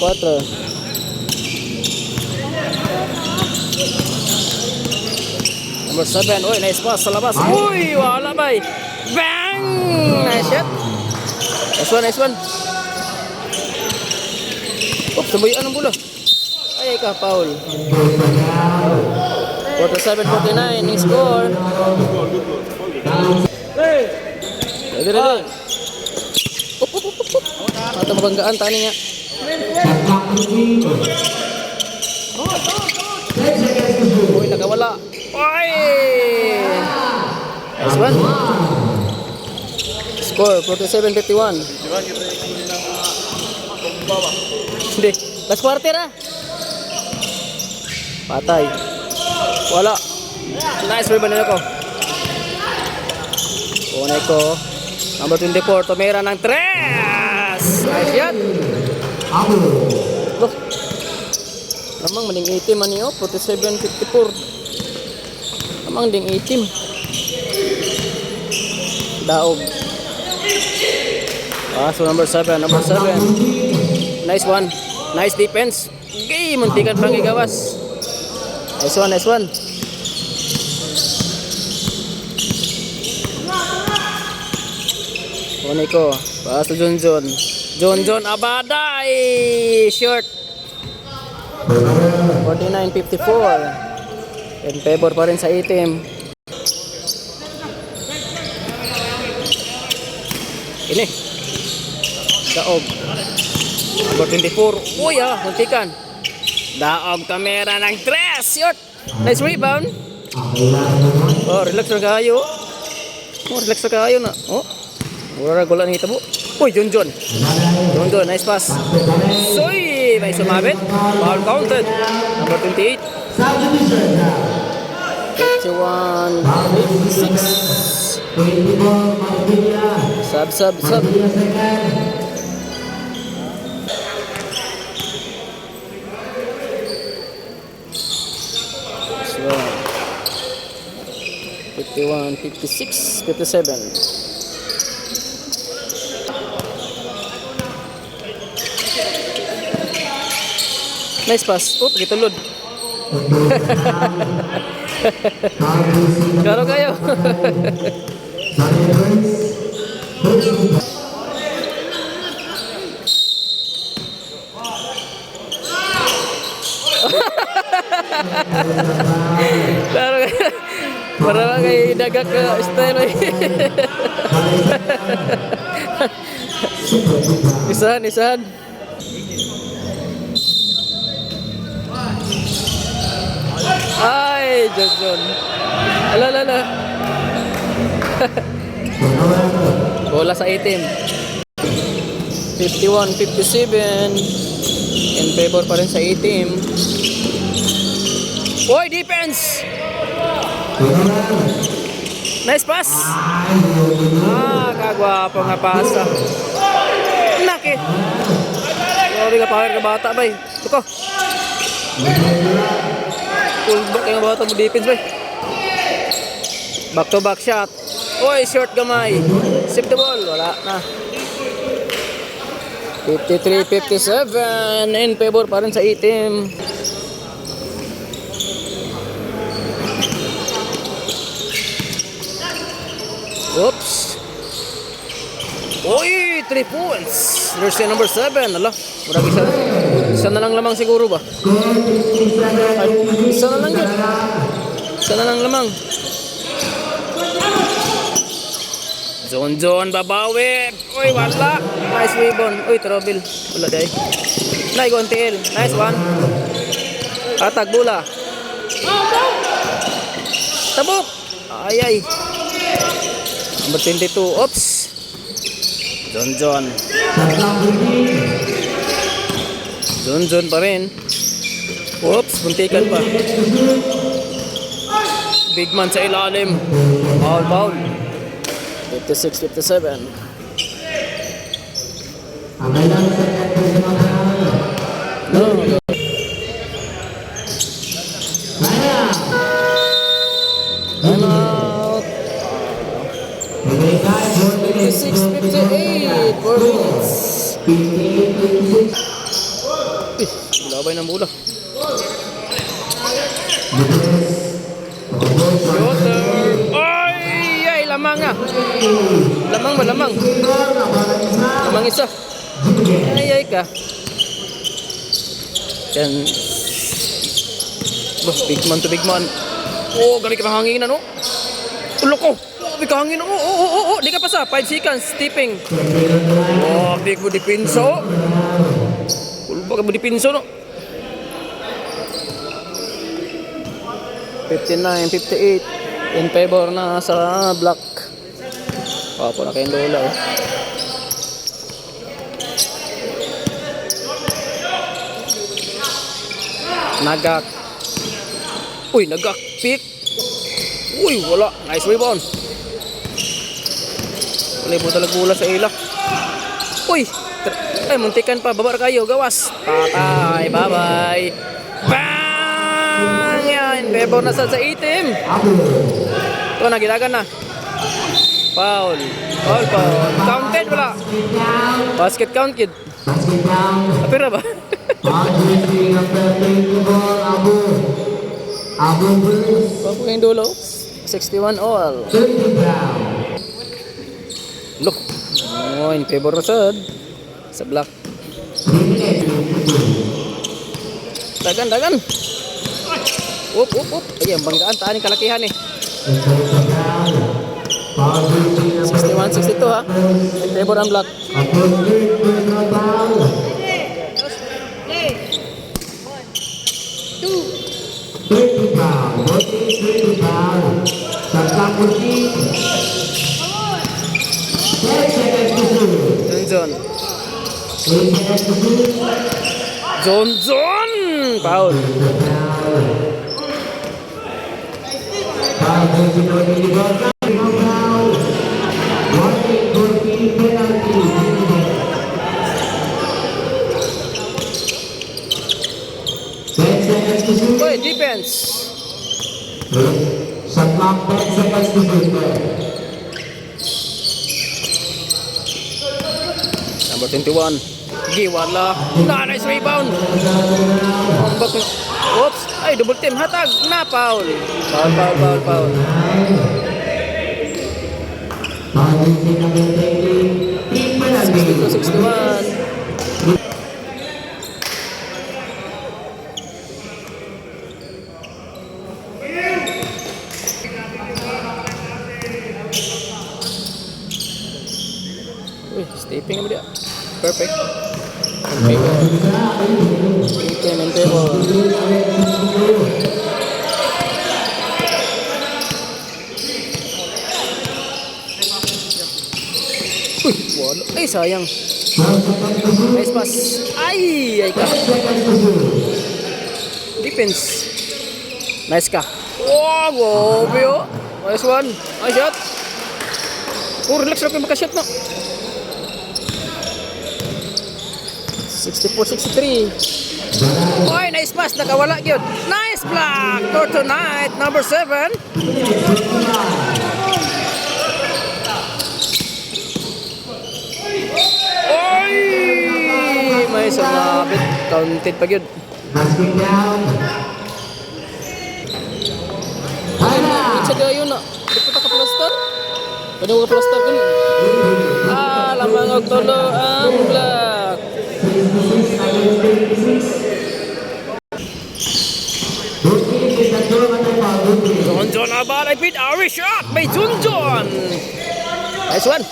Number 7. Uy, nice pass sa labas. Uy, wala ba? Bang! Nice shot. Nice one. Oh, sabayan ang bola. Ay, ka, foul. 47-49 yung score. Ready. Atau mabanggaan tani nga. Uy, nakawala. Uy! Nice one. Score, 47-51. Hindi. Last quarter ah. Patay. Wala. Nice rebound nila ko. Kunay ko. Number 24, tumira ng 3. Nice yan. Look. Namang maning 18 man niyo. 47-54. Namang ding 18. Daog. So number 7. Nice one. Nice defense. Okay, muntikan pang igawas. Nice one. Kunay ko. Para sa John Abaday. Short. 49-54. In favor pa rin sa itim. Ini. Daog. Number 24. Uy muntikan. Daog kamera ng 3. Short. Nice rebound. Oh, relax na kayo. Na. Oh. Mura golan ng hitabo. Uy, John. Nice pass. Soy, may sumabit. Foul counted. Number 28. 51-56. Sub. 57. Nice pass. Oh, gitulod. Karo kayo. Karo kayo. Para kay dagak ka style ay. Isahan. Ay, John. Ala. Bola sa itim. 51-57. In favor pa rin sa itim. Boy, defense! Nice pass! Kagwapo nga pasa. Nakit! Grabe ka power ka bata, bay. Tuko! Full back yung bata mo defense, bay. Back to back shot. Oy, short gamay. Save the ball. Wala na. 53-57. In favor pa rin sa itim. Oops. Oy, 3 points. Jersey number 7. Ala, marami isa na lang lamang siguro ba? Ay, isa na lang yun. Isa na lang lamang. John babawi. Oy, wala. Nice rebound. Oy, trouble. Wala day. Nay Gontiel. Nice one. Atag bola. Tabok. Ay. Number 22. Oops. John. John pa rin. Oops, buntikan pa. Big man sa ilalim. Foul. 56-57. No. Time out. 56-58. 4 minutes. Uy, labay ng bola. Shooter. Ay, lamang nga. Lamang ba, lamang? Lamang isa. Ay ka. Then, big man to big man. Oh, gabi ka hangin no? Ulo ko. Gabi ka hangin. Oh. Di ka pa sa 5 seconds. Tipping. Oh, big mo dipinso. Ulo ka mo dipinso no? 59, 58. In favor na sa black. Papo na kayong lola oh. Nagak. Uy, nagak. Pick. Uy, wala. Nice rebound. Wala po talaga bola sa ila. Uy. Ay, muntikan pa. Babar kayo. Gawas. Patay. Bye-bye. Bang! Yan. Favor na sa itim. Ito, nagilagan na. Foul. Foul. Counted wala. Basket count, kid. Apira ba? Papo yung dulo 61 all. Look. Oh, in favor na sa black. Dagan. Up. Ay, ang banggaan. Taan yung kalakihan eh. 61, 62 ha. In favor ang black. Zone. Foul. Boy, defense. Sa clock 10 seconds to go. Number 21. Giwala. Nice rebound. Oops. Ay, double team. Hatag. Na, foul. Foul. 62-61. Uy, stepping naman dia. Perfect. Mentebo. Uy, wala. Ay, sayang. Nice pass. Ay ka. Defense. Nice ka. Wow, gobe. Nice one. Nice shot. Relax lang kayo makashot no. 64-63. Oy, nice pass. Nakawala yun. Nice block. Tortonite, number 7. Oy! May sumabit. Counted pa yun. Itsa gayon na. Di pa ka plaster? Pwede mo ka plaster ko niyo. Lamang og tolo ang black. Junjon abalay pit Irish shot by Junjon. Nice one.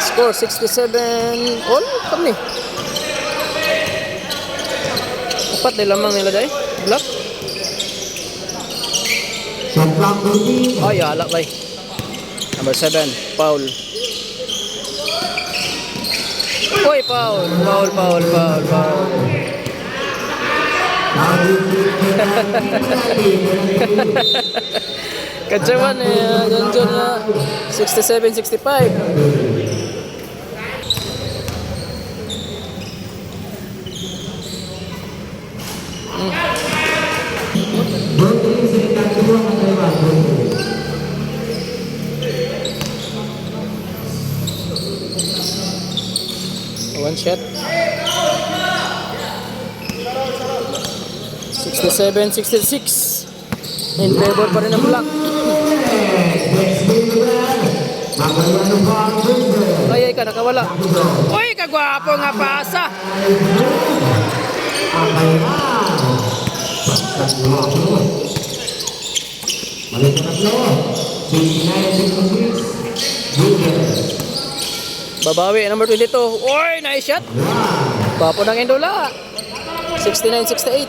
Score 67 all kami. Apat na lamang nila dai. Black. Ay, ala bay. Number 7, foul. Uy, foul. Kajawan Junjon na 67-65. One shot. 67-66. In favor pa rin ng black. Ay, ka, nakawala. Uy, kagwapo nga pasa. Babawi, number 22. Uy, nice shot. Gwapo ng Endula. 69-68.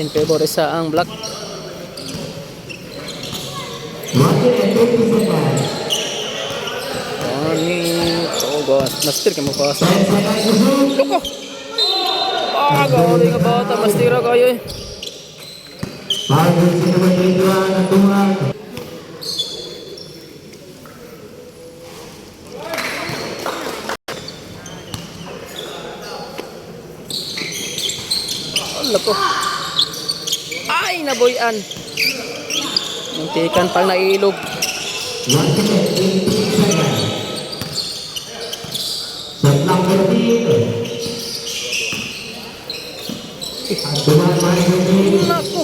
In favor isa ang black. Oh God, mastir ka mo pa sa. Loko. Ah, gawin ka bata, mastira kayo eh. Ala po. Ay, naboyan. Muntikan pang nailog. Naku.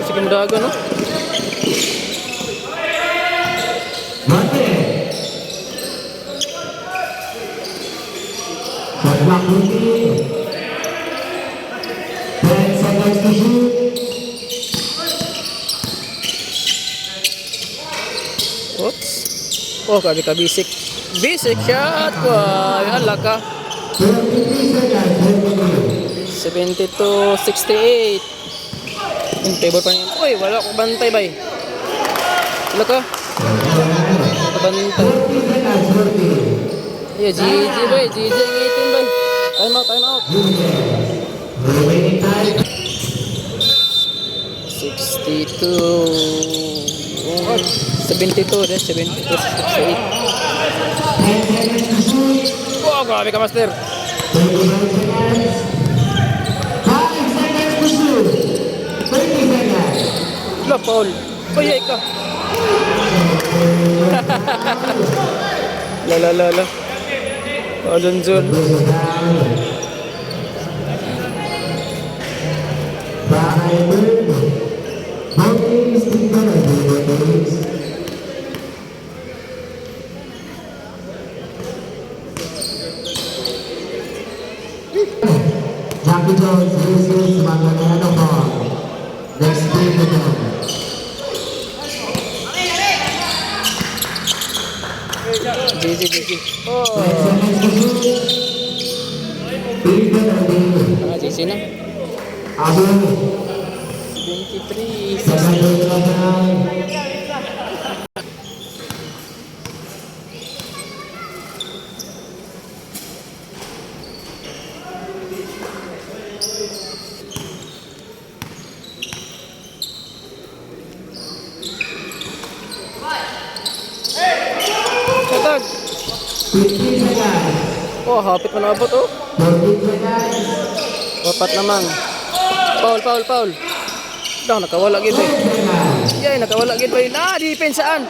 Sige mo daga, no? Oops. Oh, kami ka basic. Basic shot ko. Ay, ala ka. 72-68. In favor pa niya. Uy, wala ko bantay bay. Wala ka. Bantay. Yeah, GG bay. GG ang 18 bay. Time out, time out. 62. 72, 68. Oh, grabe ka, master. Wala, Paul. Payay ka. Lala. Alonzon. Jackie Jones uses sebagai nomor. Next game GG. Oh. GG na. 23. Katag. Oh, hapit mo na abot oh. Wapat naman. Foul. Dah, nakawala gid ba? Yay, nakawala gid ba? Ah, defense saan?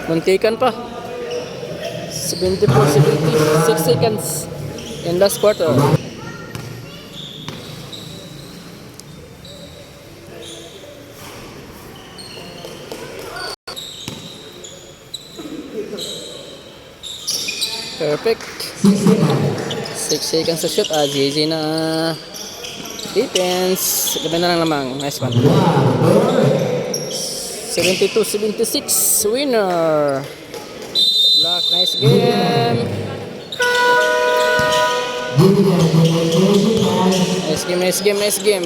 Muntikan pa. 74-76 seconds in last quarter. Perfect. 6 seconds to shoot. GG na defense. Gabi na lang lamang. Nice one. 72-76 winner. Luck, nice game. Nice game.